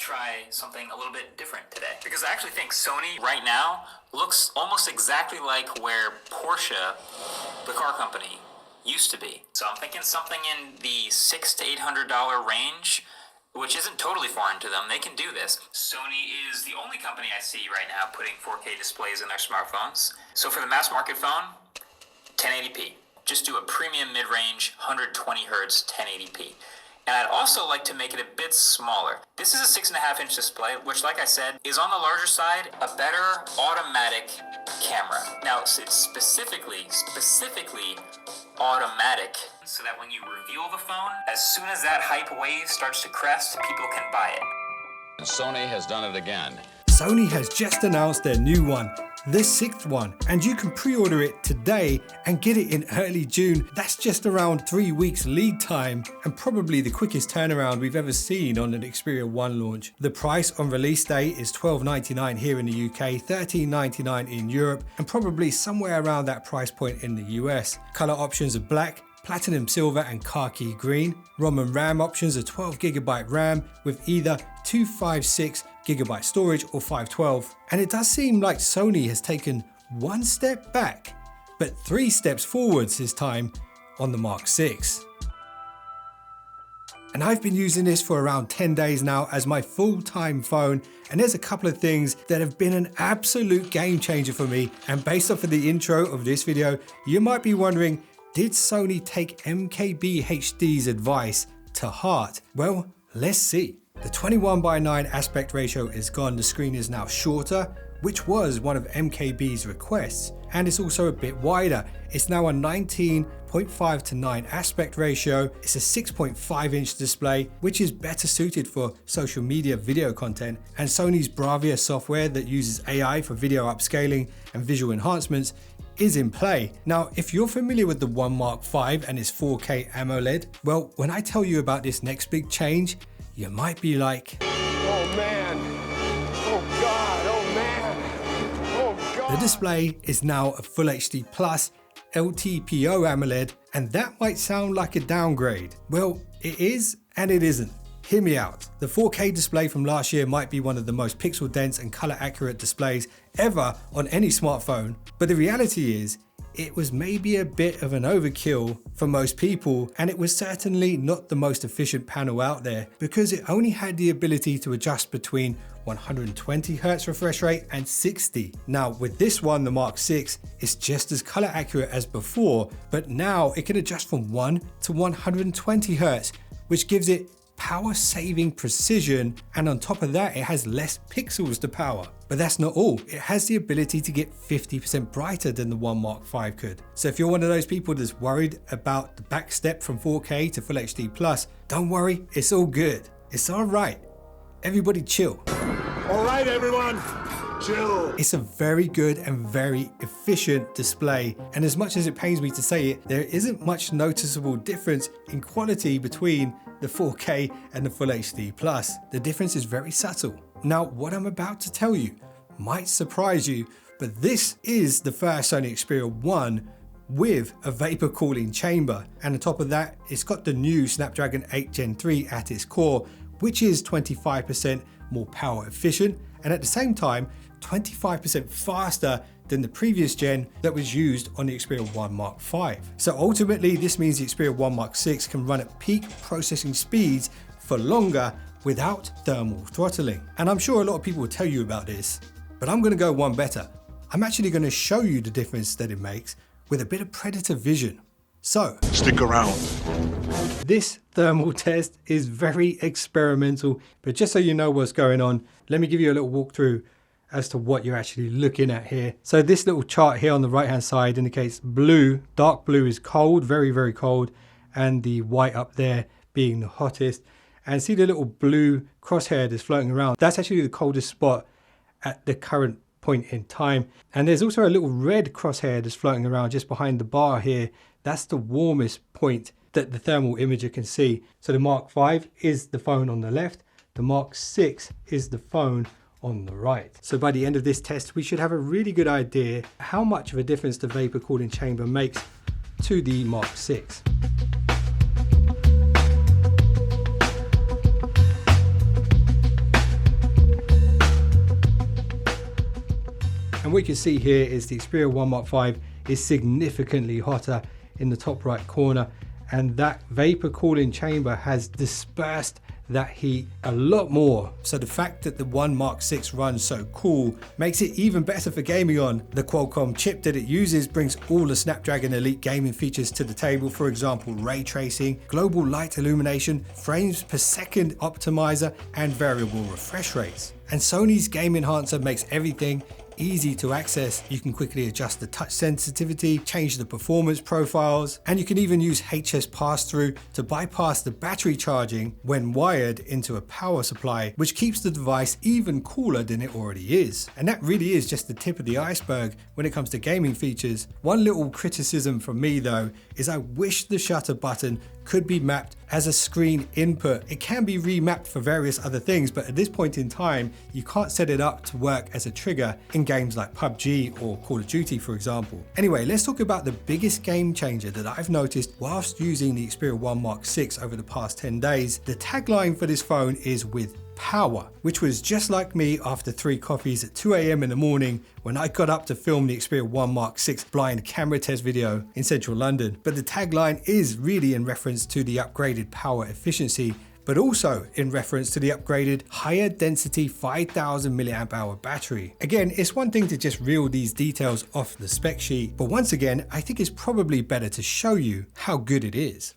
try something a little bit different today. Because I actually think Sony right now looks almost exactly like where Porsche, the car company, used to be. So I'm thinking something in the $600 to $800 range, which isn't totally foreign to them. They can do this. Sony is the only company I see right now putting 4K displays in their smartphones. So for the mass market phone, 1080p. Just do a premium mid-range 120 hertz 1080p. And I'd also like to make it a bit smaller. This is a 6.5-inch display, which, like I said, is on the larger side, a better automatic camera. Now, it's specifically automatic, so that when you reveal the phone, as soon as that hype wave starts to crest, people can buy it. And Sony has done it again. Sony has just announced their new one, the 6th one, and you can pre-order it today and get it in early June. That's just around 3 weeks lead time and probably the quickest turnaround we've ever seen on an Xperia 1 launch. The price on release day is $12.99 here in the UK, $13.99 in Europe, and probably somewhere around that price point in the US. Color options are black, platinum silver and khaki green. ROM and RAM options are 12GB RAM with either 256GB storage or 512. And it does seem like Sony has taken one step back, but 3 steps forwards this time on the Mark VI. And I've been using this for around 10 days now as my full-time phone, and there's a couple of things that have been an absolute game changer for me. And based off of the intro of this video, you might be wondering, did Sony take MKBHD's advice to heart? Well, let's see. The 21:9 aspect ratio is gone, the screen is now shorter, which was one of MKB's requests, and it's also a bit wider. It's now a 19.5:9 aspect ratio. It's a 6.5-inch display, which is better suited for social media video content, and Sony's Bravia software that uses AI for video upscaling and visual enhancements is in play. Now, if you're familiar with the 1 Mark V and its 4K AMOLED, well, when I tell you about this next big change, you might be like, oh man, oh God, oh man, oh God. The display is now a Full HD Plus LTPO AMOLED, and that might sound like a downgrade. Well, it is and it isn't. Hear me out. The 4K display from last year might be one of the most pixel dense and color accurate displays ever on any smartphone, but the reality is it was maybe a bit of an overkill for most people, and it was certainly not the most efficient panel out there because it only had the ability to adjust between 120Hz refresh rate and 60. Now with this one, the Mark VI, it's just as color accurate as before, but now it can adjust from 1 to 120Hz, which gives it power saving precision, and on top of that it has less pixels to power. But that's not all, it has the ability to get 50% brighter than the 1 Mark V could. So if you're one of those people that's worried about the back step from 4K to Full HD Plus, don't worry, it's all good. It's alright. Everybody chill. Alright everyone, chill. It's a very good and very efficient display, and as much as it pains me to say it, there isn't much noticeable difference in quality between the 4K and the Full HD Plus. The difference is very subtle. Now, what I'm about to tell you might surprise you, but this is the first Sony Xperia 1 with a vapor cooling chamber, and on top of that, it's got the new Snapdragon 8 Gen 3 at its core, which is 25% more power efficient, and at the same time 25% faster than the previous gen that was used on the Xperia 1 Mark V. So ultimately this means the Xperia 1 Mark VI can run at peak processing speeds for longer without thermal throttling. And I'm sure a lot of people will tell you about this, but I'm going to go one better. I'm actually going to show you the difference that it makes with a bit of Predator vision. So Stick around. this thermal test is very experimental, but just so you know what's going on, let me give you a little walkthrough as to what you're actually looking at here. So this little chart here on the right hand side indicates blue, dark blue is cold, very, very cold, and the white up there being the hottest. And see the little blue crosshair that's floating around? That's actually the coldest spot at the current point in time. And there's also a little red crosshair that's floating around just behind the bar here. That's the warmest point that the thermal imager can see. So the Mark V is the phone on the left, the Mark VI is the phone on the right. So by the end of this test, we should have a really good idea how much of a difference the vapor cooling chamber makes to the Mark VI. what you can see here is the Xperia 1 Mark 5 is significantly hotter in the top right corner, and that vapor cooling chamber has dispersed that heat a lot more. So the fact that the 1 Mark 6 runs so cool makes it even better for gaming on. The Qualcomm chip that it uses brings all the Snapdragon Elite gaming features to the table, for example ray tracing, global light illumination, frames per second optimizer, and variable refresh rates. And Sony's Game Enhancer makes everything easy to access. You can quickly adjust the touch sensitivity, change the performance profiles, and you can even use HS pass-through to bypass the battery charging when wired into a power supply, which keeps the device even cooler than it already is. And that really is just the tip of the iceberg when it comes to gaming features. One little criticism from me though is I wish the shutter button could be mapped as a screen input. It can be remapped for various other things, but at this point in time, you can't set it up to work as a trigger in games like PUBG or Call of Duty, for example. Anyway, let's talk about the biggest game changer that I've noticed whilst using the Xperia 1 Mark 6 over the past 10 days. The tagline for this phone is "with power," which was just like me after 3 coffees at 2 AM in the morning when I got up to film the Xperia 1 Mark 6 blind camera test video in central London. But the tagline is really in reference to the upgraded power efficiency, but also in reference to the upgraded higher density 5000 mAh battery. Again, it's one thing to just reel these details off the spec sheet, but once again, I think it's probably better to show you how good it is.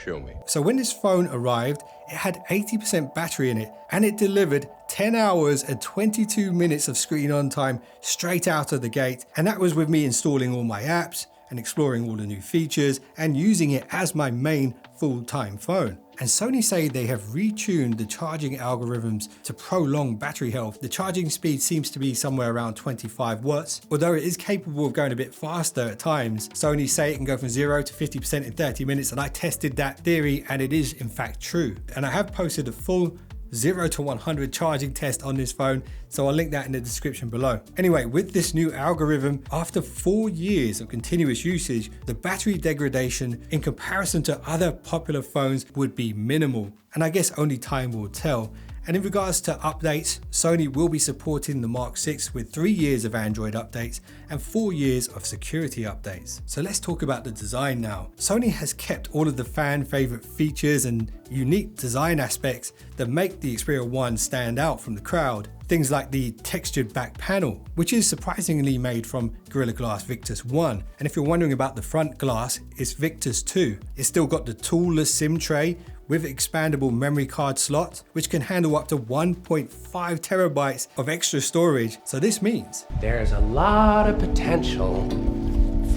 Show me. So when this phone arrived, it had 80% battery in it, and it delivered 10 hours and 22 minutes of screen on time straight out of the gate. And that was with me installing all my apps and exploring all the new features and using it as my main full-time phone. And Sony say they have retuned the charging algorithms to prolong battery health. The charging speed seems to be somewhere around 25 watts, although it is capable of going a bit faster at times. Sony say it can go from 0 to 50% in 30 minutes, and I tested that theory and it is in fact true. And I have posted a full 0 to 100 charging test on this phone, so I'll link that in the description below. Anyway, with this new algorithm, after 4 years of continuous usage, the battery degradation in comparison to other popular phones would be minimal, and I guess only time will tell. And in regards to updates, Sony will be supporting the Mark 6 with 3 years of Android updates and 4 years of security updates. So let's talk about the design now. Sony has kept all of the fan favorite features and unique design aspects that make the Xperia 1 stand out from the crowd. Things like the textured back panel, which is surprisingly made from Gorilla Glass Victus 1. And if you're wondering about the front glass, it's Victus 2. It's still got the toolless SIM tray with expandable memory card slot, which can handle up to 1.5 terabytes of extra storage. So this means There's a lot of potential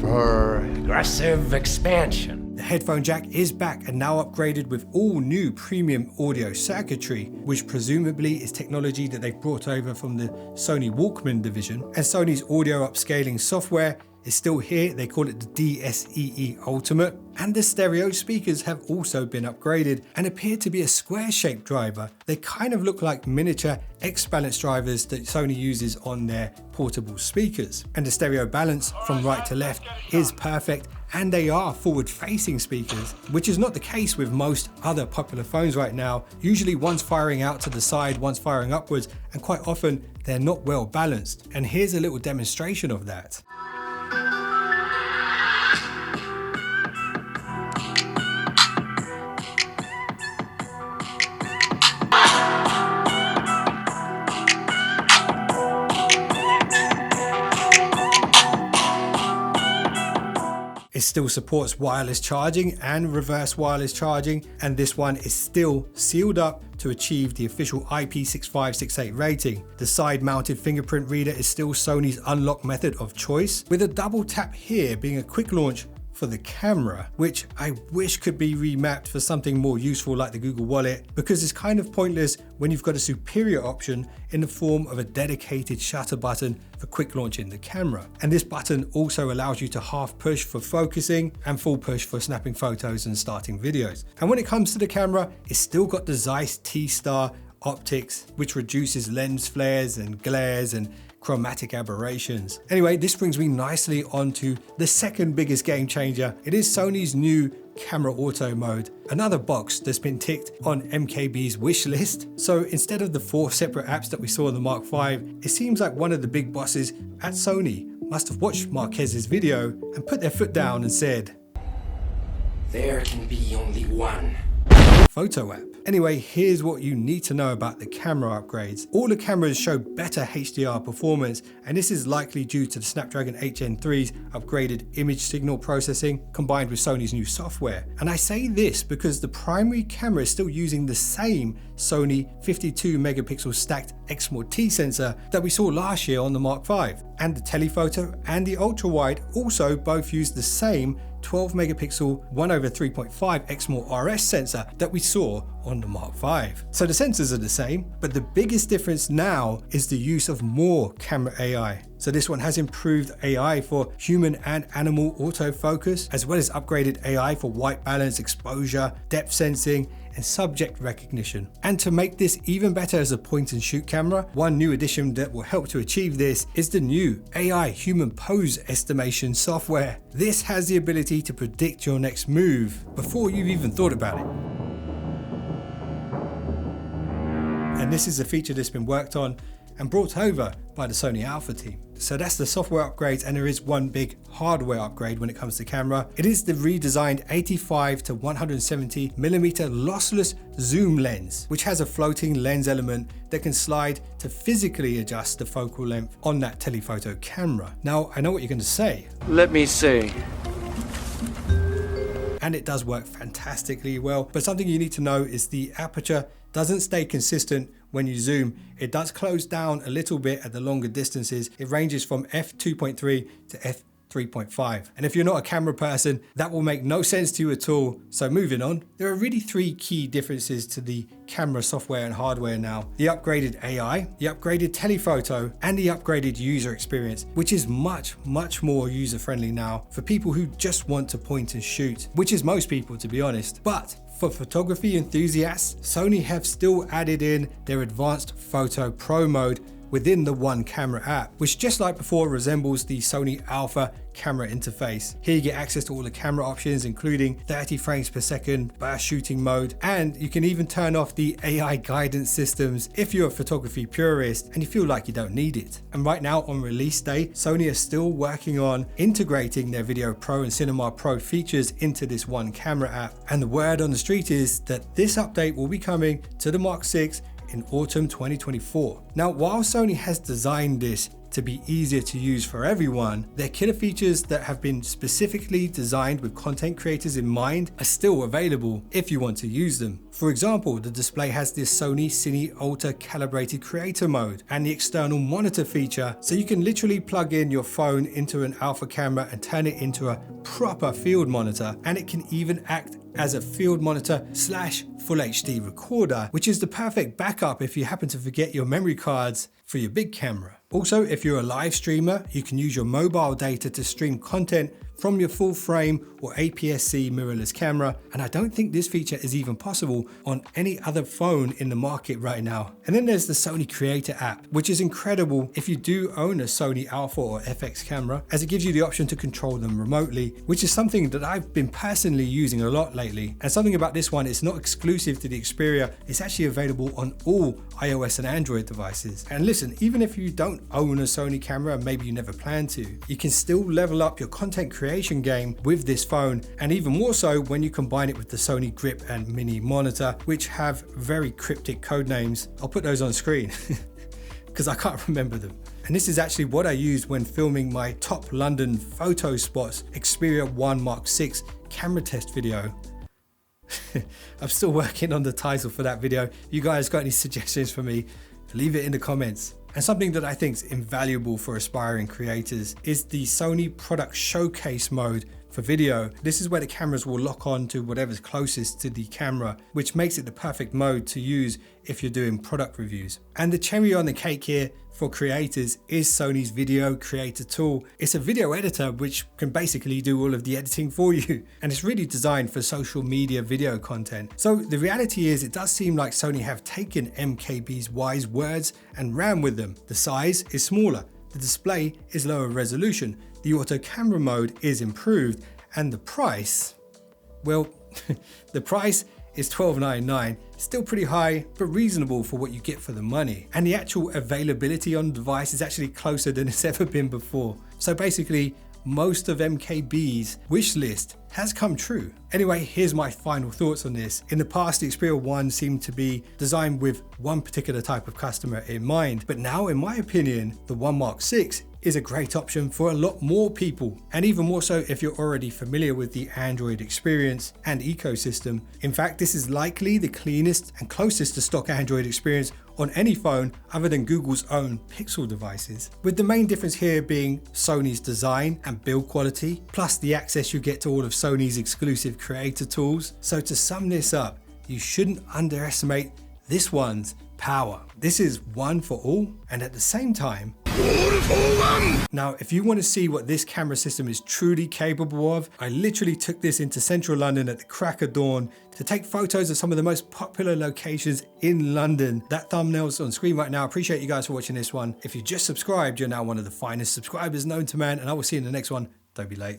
for aggressive expansion. the headphone jack is back and now upgraded with all new premium audio circuitry, which presumably is technology that they've brought over from the Sony Walkman division. And Sony's audio upscaling software is still here. They call it the DSEE Ultimate. And the stereo speakers have also been upgraded and appear to be a square-shaped driver. They kind of look like miniature X-Balance drivers that Sony uses on their portable speakers. And the stereo balance from right to left is perfect, and they are forward-facing speakers, which is not the case with most other popular phones right now. Usually one's firing out to the side, one's firing upwards, and quite often they're not well balanced. And here's a little demonstration of that. It still supports wireless charging and reverse wireless charging, and this one is still sealed up to achieve the official IP6568 rating. The side-mounted fingerprint reader is still Sony's unlock method of choice, with a double tap here being a quick launch for the camera, which I wish could be remapped for something more useful like the Google Wallet, because it's kind of pointless when you've got a superior option in the form of a dedicated shutter button for quick launching the camera. And this button also allows you to half push for focusing and full push for snapping photos and starting videos. And when it comes to the camera, it's still got the Zeiss T-Star optics, which reduces lens flares and glares and chromatic aberrations. Anyway, this brings me nicely onto the second biggest game changer. It is Sony's new camera auto mode, another box that's been ticked on MKB's wish list. So instead of the 4 separate apps that we saw in the Mark V, it seems like one of the big bosses at Sony must have watched Marquez's video and put their foot down and said, "There can be only one." Photo app. Anyway, here's what you need to know about the camera upgrades. All the cameras show better HDR performance, and this is likely due to the Snapdragon 8 Gen 3's upgraded image signal processing combined with Sony's new software. And I say this because the primary camera is still using the same Sony 52 megapixel stacked X-T sensor that we saw last year on the Mark V. And the telephoto and the ultra wide also both use the same 12 megapixel 1/3.5 Exmor RS sensor that we saw on the Mark V. So the sensors are the same, but the biggest difference now is the use of more camera AI. So this one has improved AI for human and animal autofocus, as well as upgraded AI for white balance, exposure, depth sensing, and subject recognition. And to make this even better as a point and shoot camera, one new addition that will help to achieve this is the new AI human pose estimation software. This has the ability to predict your next move before you've even thought about it. And this is a feature that's been worked on and brought over by the Sony Alpha team. So that's the software upgrades, and there is one big hardware upgrade when it comes to camera. It is the redesigned 85 to 170mm lossless zoom lens, which has a floating lens element that can slide to physically adjust the focal length on that telephoto camera. Now, I know what you're going to say. Let me see. And it does work fantastically well, but something you need to know is the aperture doesn't stay consistent when you zoom. It does close down a little bit at the longer distances. It ranges from f2.3 to f3.5. And if you're not a camera person, that will make no sense to you at all. So moving on, there are really 3 key differences to the camera software and hardware now. The upgraded AI, the upgraded telephoto, and the upgraded user experience, which is much more user-friendly now for people who just want to point and shoot, which is most people, to be honest. But for photography enthusiasts, Sony have still added in their advanced photo pro mode within the One Camera app, which just like before resembles the Sony Alpha camera interface. Here you get access to all the camera options, including 30 frames per second, burst shooting mode, and you can even turn off the AI guidance systems if you're a photography purist and you feel like you don't need it. And right now on release day, Sony is still working on integrating their Video Pro and Cinema Pro features into this One Camera app. And the word on the street is that this update will be coming to the Mark VI in autumn 2024. Now, while Sony has designed this to be easier to use for everyone, their killer features that have been specifically designed with content creators in mind are still available if you want to use them. For example, the display has this Sony Cine Ultra calibrated creator mode and the external monitor feature, so you can literally plug in your phone into an Alpha camera and turn it into a proper field monitor, and it can even act as a field monitor / full HD recorder, which is the perfect backup if you happen to forget your memory cards for your big camera. Also, if you're a live streamer, you can use your mobile data to stream content from your full frame or APS-C mirrorless camera, and I don't think this feature is even possible on any other phone in the market right now. And then there's the Sony Creator app, which is incredible if you do own a Sony Alpha or FX camera, as it gives you the option to control them remotely, which is something that I've been personally using a lot lately. And something about this one, it's not exclusive to the Xperia, it's actually available on all iOS and Android devices. And listen, even if you don't own a Sony camera, and maybe you never plan to, you can still level up your content creation game with this phone, and even more so when you combine it with the Sony Grip and Mini monitor, which have very cryptic code names. I'll put those on screen because I can't remember them. And this is actually what I used when filming my top London photo spots Xperia 1 Mark VI camera test video. I'm still working on the title for that video. You guys got any suggestions for me? Leave it in the comments. And something that I think is invaluable for aspiring creators is the Sony Product Showcase mode for video. This is where the cameras will lock on to whatever's closest to the camera, which makes it the perfect mode to use if you're doing product reviews. And the cherry on the cake here for creators is Sony's Video Creator tool. It's a video editor which can basically do all of the editing for you, and it's really designed for social media video content. So the reality is, it does seem like Sony have taken MKB's wise words and ran with them. The size is smaller, the display is lower resolution, the auto camera mode is improved, and the price, Well, the price is $12.99. Still pretty high, but reasonable for what you get for the money. And the actual availability on the device is actually closer than it's ever been before. So basically, most of MKB's wish list has come true. Anyway, here's my final thoughts on this. In the past, the Xperia 1 seemed to be designed with one particular type of customer in mind, but now, in my opinion, the 1 Mark VI is a great option for a lot more people, and even more so if you're already familiar with the Android experience and ecosystem. In fact, this is likely the cleanest and closest to stock Android experience on any phone other than Google's own Pixel devices, with the main difference here being Sony's design and build quality, plus the access you get to all of Sony's exclusive creator tools. So to sum this up, you shouldn't underestimate this one's power. This is one for all, and at the same time, all for one. Now, if you want to see what this camera system is truly capable of, I literally took this into central London at the crack of dawn to take photos of some of the most popular locations in London. That thumbnail's on screen right now. I appreciate you guys for watching this one. If you just subscribed, you're now one of the finest subscribers known to man, and I will see you in the next one. Don't be late.